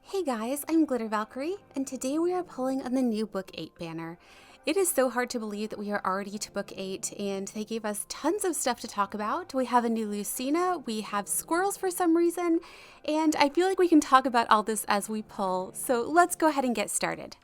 Hey guys, I'm Glitter Valkyrie, and today we are pulling on the new Book VIII banner. It is so hard to believe that we are already to Book VIII, and they gave us tons of stuff to talk about. We have a new Lucina, we have squirrels for some reason, and I feel like we can talk about all this as we pull, so let's go ahead and get started.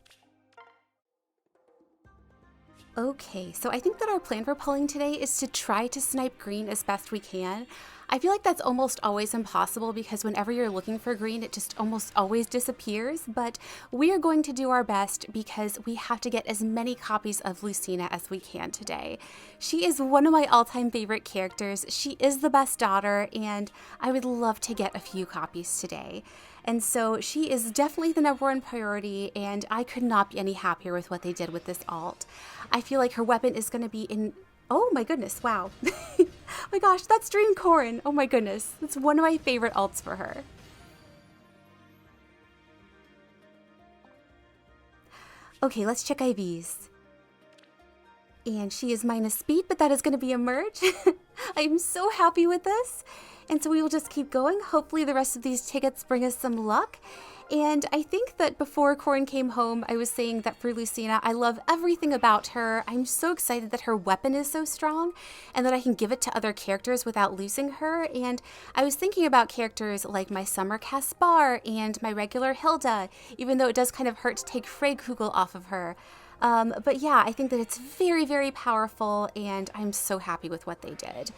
Okay, so I think that our plan for pulling today is to try to snipe green as best we can. I feel like that's almost always impossible because whenever you're looking for green, it just almost always disappears, but we are going to do our best because we have to get as many copies of Lucina as we can today. She is one of my all-time favorite characters. She is the best daughter, and I would love to get a few copies today. And so she is definitely the #1 priority, and I could not be any happier with what they did with this alt. I feel like her weapon is going to be in... Oh my goodness, wow. Oh my gosh, that's Dream Corn. Oh my goodness, that's one of my favorite alts for her. Okay, let's check IVs. And she is minus speed, but that is going to be a merge. I'm so happy with this. And so we will just keep going. Hopefully the rest of these tickets bring us some luck. And I think that before Corn came home, I was saying that for Lucina, I love everything about her. I'm so excited that her weapon is so strong and that I can give it to other characters without losing her. And I was thinking about characters like my Summer Caspar and my regular Hilda, even though it does kind of hurt to take Freykugel off of her. But yeah, I think that it's very, very powerful, and I'm so happy with what they did.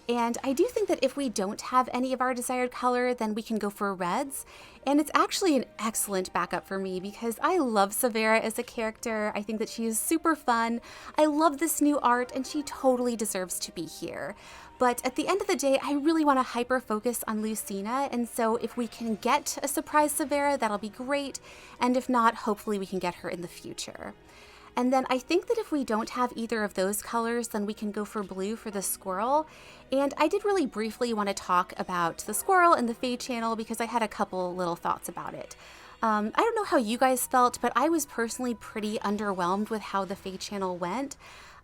And I do think that if we don't have any of our desired color, then we can go for reds. And it's actually an excellent backup for me because I love Severa as a character. I think that she is super fun. I love this new art, and she totally deserves to be here. But at the end of the day, I really want to hyper focus on Lucina, and so if we can get a surprise Severa, that'll be great. And if not, hopefully we can get her in the future. And then I think that if we don't have either of those colors, then we can go for blue for the squirrel. And I did really briefly want to talk about the squirrel and the Fade channel because I had a couple little thoughts about it. I don't know how you guys felt, but I was personally pretty underwhelmed with how the Fade channel went.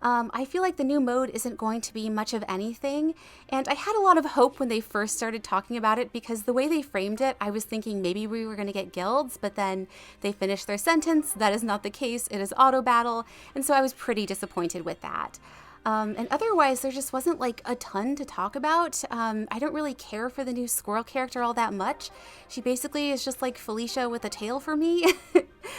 I feel like the new mode isn't going to be much of anything, and I had a lot of hope when they first started talking about it because the way they framed it, I was thinking maybe we were going to get guilds, but then they finished their sentence. That is not the case. It is auto battle, and so I was pretty disappointed with that. And otherwise, there just wasn't like a ton to talk about. I don't really care for the new squirrel character all that much. She basically is just like Felicia with a tail for me.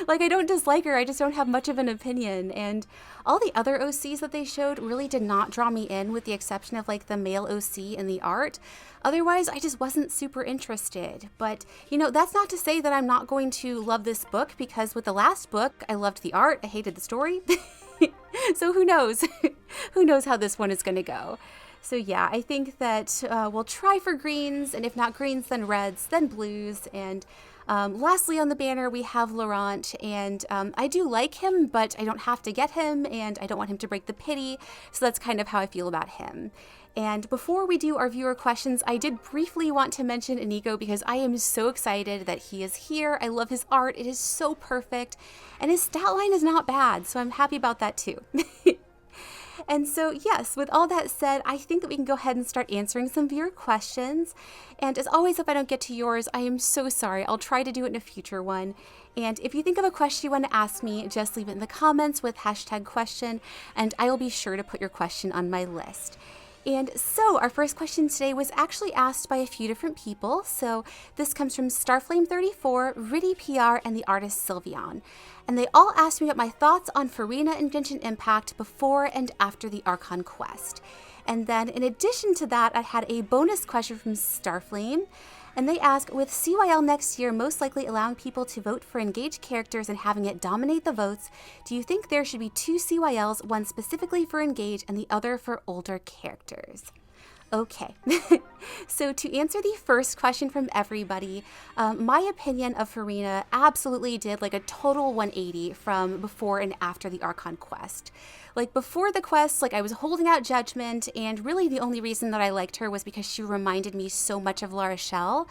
Like, I don't dislike her, I just don't have much of an opinion. And all the other OCs that they showed really did not draw me in, with the exception of like the male OC in the art. Otherwise, I just wasn't super interested. But, you know, that's not to say that I'm not going to love this book, because with the last book, I loved the art, I hated the story. So who knows? Who knows how this one is going to go? So yeah, I think that we'll try for greens, and if not greens, then reds, then blues. And lastly on the banner, we have Laurent, and I do like him, but I don't have to get him, and I don't want him to break the pity. So that's kind of how I feel about him. And before we do our viewer questions, I did briefly want to mention Inigo because I am so excited that he is here. I love his art. It is so perfect. And his stat line is not bad, so I'm happy about that too. And so, yes, with all that said, I think that we can go ahead and start answering some viewer questions. And as always, if I don't get to yours, I am so sorry. I'll try to do it in a future one. And if you think of a question you want to ask me, just leave it in the comments with #question, and I will be sure to put your question on my list. And so our first question today was actually asked by a few different people. So this comes from Starflame34, Riddy PR, and the artist Sylveon. And they all asked me about my thoughts on Furina and Genshin Impact before and after the Archon quest. And then in addition to that, I had a bonus question from Starflame. And they ask, with CYL next year most likely allowing people to vote for engaged characters and having it dominate the votes, do you think there should be 2 CYLs, one specifically for engaged and the other for older characters? Okay, so to answer the first question from everybody, my opinion of Furina absolutely did like a total 180 from before and after the Archon quest. Like before the quest, like I was holding out judgment, and really the only reason that I liked her was because she reminded me so much of La Rochelle.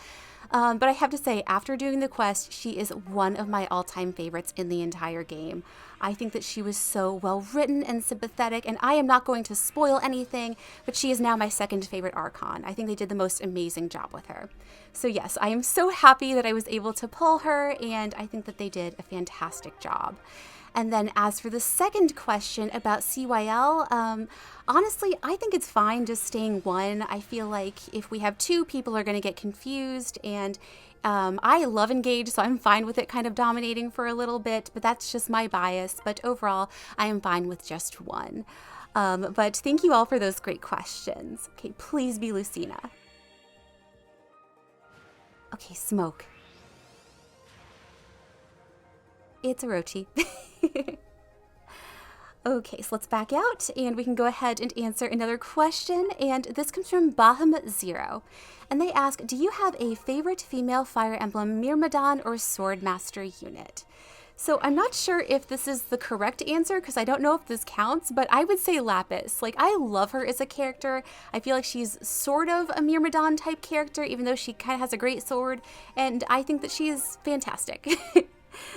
But I have to say, after doing the quest, she is one of my all-time favorites in the entire game. I think that she was so well written and sympathetic, and I am not going to spoil anything, but she is now my second favorite Archon. I think they did the most amazing job with her. So yes, I am so happy that I was able to pull her, and I think that they did a fantastic job. And then as for the second question about CYL, honestly, I think it's fine just staying one. I feel like if we have two, people are going to get confused, and I love Engage, so I'm fine with it kind of dominating for a little bit, but that's just my bias. But overall, I am fine with just one. But thank you all for those great questions. Okay, please be Lucina. Okay, Smoke. It's Orochi. Okay, so let's back out and we can go ahead and answer another question. And this comes from Baham0. And they ask, do you have a favorite female Fire Emblem Myrmidon or Swordmaster unit? So I'm not sure if this is the correct answer because I don't know if this counts, but I would say Lapis. Like, I love her as a character. I feel like she's sort of a Myrmidon type character, even though she kind of has a great sword. And I think that she is fantastic.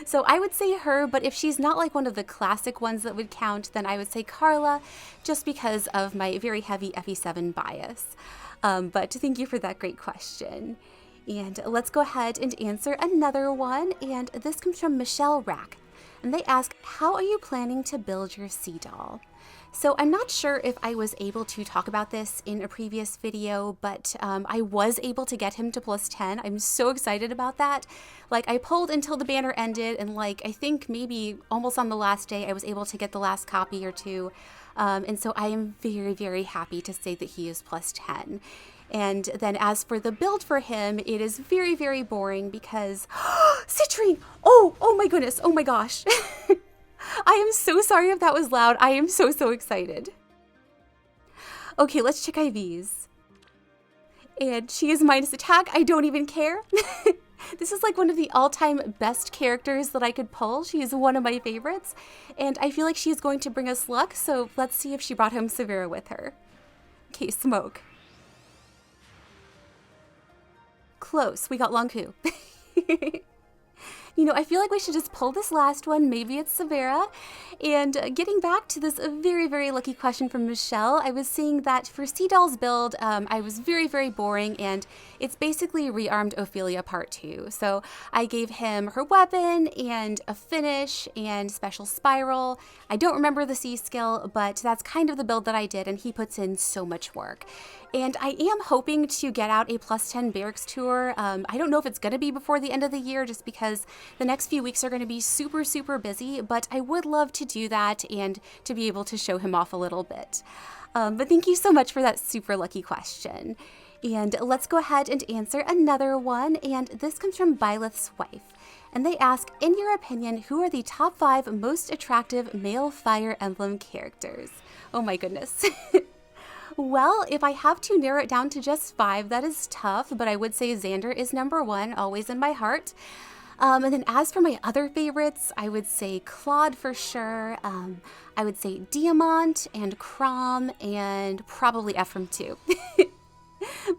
So I would say her, but if she's not like one of the classic ones that would count, then I would say Carla, just because of my very heavy FE7 bias. But thank you for that great question. And let's go ahead and answer another one, and this comes from Michelle Rack. And they ask, how are you planning to build your sea doll? So I'm not sure if I was able to talk about this in a previous video, but I was able to get him to +10. I'm so excited about that. Like, I pulled until the banner ended, and like, I think maybe almost on the last day, I was able to get the last copy or two. And so I am very, very happy to say that he is +10. And then as for the build for him, it is very, very boring because Citrine! Oh my goodness, oh my gosh. I am so sorry if that was loud. I am so excited. Okay, let's check IVs. And she is minus attack. I don't even care. This is like one of the all-time best characters that I could pull. She is one of my favorites. And I feel like she is going to bring us luck. So let's see if she brought home Severa with her. Okay, Smoke. Close. We got Lonku. You know, I feel like we should just pull this last one. Maybe it's Severa. And getting back to this very, very lucky question from Michelle, I was saying that for Sea Doll's build, I was very, very boring, and it's basically Rearmed Ophelia Part 2. So I gave him her weapon and a finish and special spiral. I don't remember the C skill, but that's kind of the build that I did, and he puts in so much work. And I am hoping to get out a +10 barracks tour. I don't know if it's going to be before the end of the year, just because the next few weeks are going to be super, super busy, but I would love to do that and to be able to show him off a little bit. But thank you so much for that super lucky question. And let's go ahead and answer another one, and this comes from Byleth's wife. And they ask, in your opinion, who are the top 5 most attractive male Fire Emblem characters? Oh my goodness. Well, if I have to narrow it down to just 5, that is tough, but I would say Xander is #1, always in my heart. And then as for my other favorites, I would say Claude for sure. I would say Diamant and Crom and probably Ephraim too.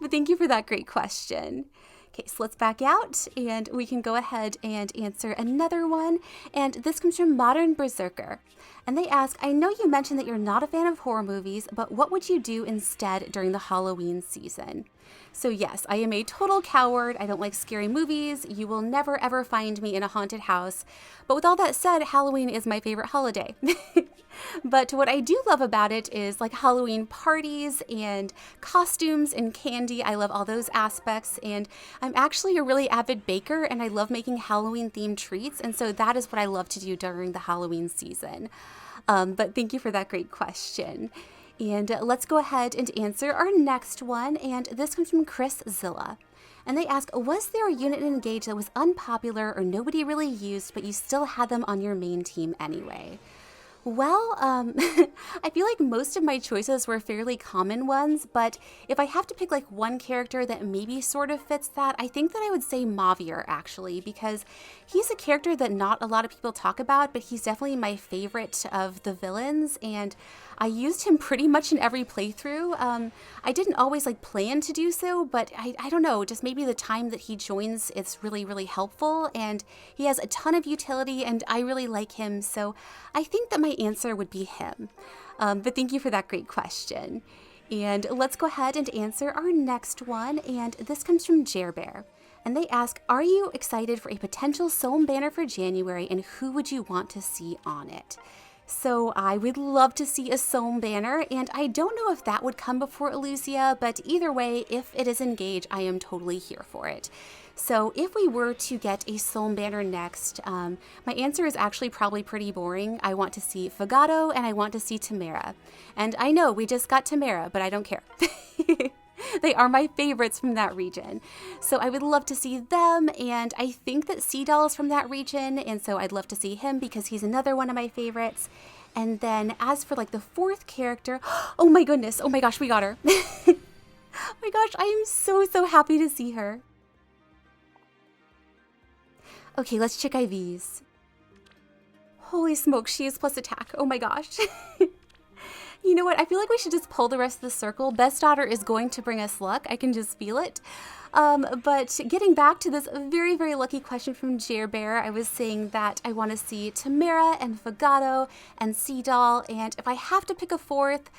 But thank you for that great question. Okay, so let's back out and we can go ahead and answer another one. And this comes from Modern Berserker. And they ask, I know you mentioned that you're not a fan of horror movies, but what would you do instead during the Halloween season? So yes, I am a total coward. I don't like scary movies. You will never ever find me in a haunted house. But with all that said, Halloween is my favorite holiday. But what I do love about it is like Halloween parties and costumes and candy. I love all those aspects, and I'm actually a really avid baker, and I love making Halloween themed treats, and so that is what I love to do during the Halloween season. But thank you for that great question. And let's go ahead and answer our next one, and this comes from Chris Zilla. And they ask, was there a unit in Engage that was unpopular or nobody really used, but you still had them on your main team anyway? Well, I feel like most of my choices were fairly common ones, but if I have to pick like one character that maybe sort of fits that, I think that I would say Mavier actually, because he's a character that not a lot of people talk about, but he's definitely my favorite of the villains, and I used him pretty much in every playthrough. I didn't always like plan to do so, but I don't know, just maybe the time that he joins, it's really, really helpful, and he has a ton of utility, and I really like him, so I think that my answer would be him. But thank you for that great question. And let's go ahead and answer our next one, and this comes from Jerbear. And they ask, are you excited for a potential Soulm banner for January, and who would you want to see on it? So I would love to see a Soulm banner, and I don't know if that would come before Elusia, but either way, if it is engaged, I am totally here for it. So if we were to get a Soulm banner next, my answer is actually probably pretty boring. I want to see Fagado and I want to see Tamara. And I know we just got Tamara, but I don't care. They are my favorites from that region. So I would love to see them, and I think that CYL is from that region, and so I'd love to see him because he's another one of my favorites. And then as for like the fourth character, oh my goodness, oh my gosh, we got her. Oh my gosh, I am so happy to see her. Okay, let's check IVs. Holy smoke, she is plus attack. Oh my gosh. You know what? I feel like we should just pull the rest of the circle. Best Daughter is going to bring us luck. I can just feel it. But getting back to this very, very lucky question from Jerbear, I was saying that I want to see Tamara and Fagado and CYL. And if I have to pick a fourth,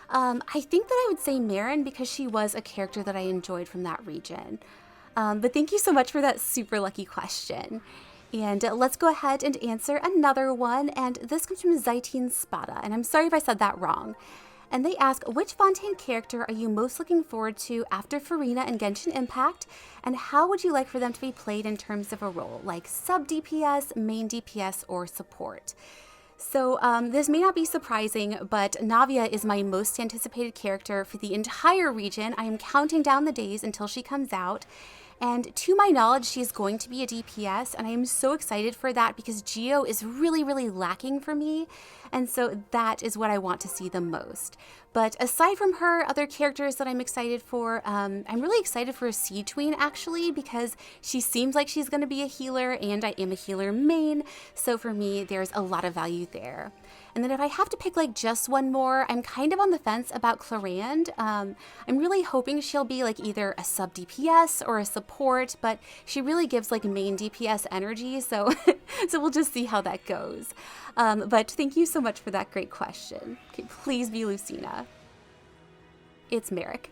I think that I would say Marin because she was a character that I enjoyed from that region. But thank you so much for that super lucky question. And let's go ahead and answer another one, and this comes from Zaitin Spada, and I'm sorry if I said that wrong. And they ask, which Fontaine character are you most looking forward to after Furina and Genshin Impact, and how would you like for them to be played in terms of a role, like sub-DPS, main DPS, or support? So this may not be surprising, but Navia is my most anticipated character for the entire region. I am counting down the days until she comes out. And to my knowledge, she is going to be a DPS, and I am so excited for that because Geo is really, really lacking for me, and so that is what I want to see the most. But aside from her, other characters that I'm excited for, I'm really excited for C-Tween actually because she seems like she's going to be a healer, and I am a healer main, so for me, there's a lot of value there. And then if I have to pick like just one more, I'm kind of on the fence about Clarande. I'm really hoping she'll be like either a sub DPS or a support, but she really gives like main DPS energy, so so we'll just see how that goes. But thank you so much for that great question. Okay, please be Lucina. It's Merrick.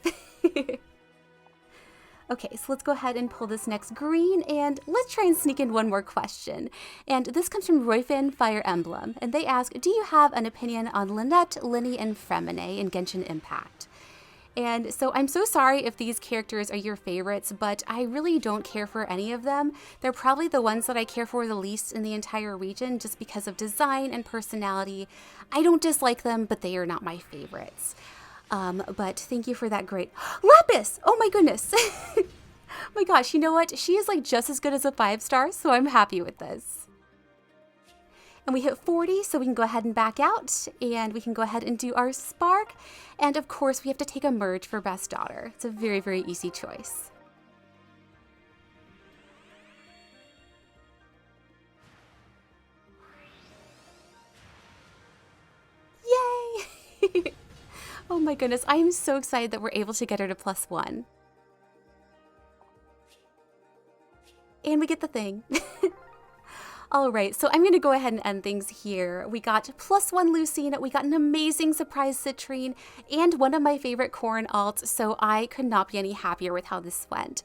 Okay, so let's go ahead and pull this next green, and let's try and sneak in one more question. And this comes from Royfin Fire Emblem, and they ask, do you have an opinion on Lynette, Linny, and Fremine in Genshin Impact? And so I'm so sorry if these characters are your favorites, but I really don't care for any of them. They're probably the ones that I care for the least in the entire region just because of design and personality. I don't dislike them, but they are not my favorites. But thank you for that great Lapis! Oh my goodness! Oh my gosh, you know what? She is like just as good as a 5-star, so I'm happy with this. And we hit 40, so we can go ahead and back out, and we can go ahead and do our Spark. And of course, we have to take a merge for Best Daughter. It's a very, very easy choice. Yay! Oh my goodness, I am so excited that we're able to get her to +1. And we get the thing. Alright, so I'm going to go ahead and end things here. We got +1 Lucina, we got an amazing surprise Citrine, and one of my favorite Corrin alts, so I could not be any happier with how this went.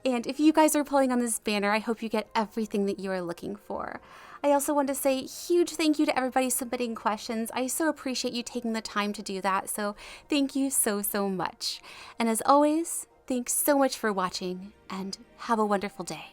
And if you guys are pulling on this banner, I hope you get everything that you are looking for. I also want to say huge thank you to everybody submitting questions. I so appreciate you taking the time to do that, so thank you so much. And as always, thanks so much for watching, and have a wonderful day.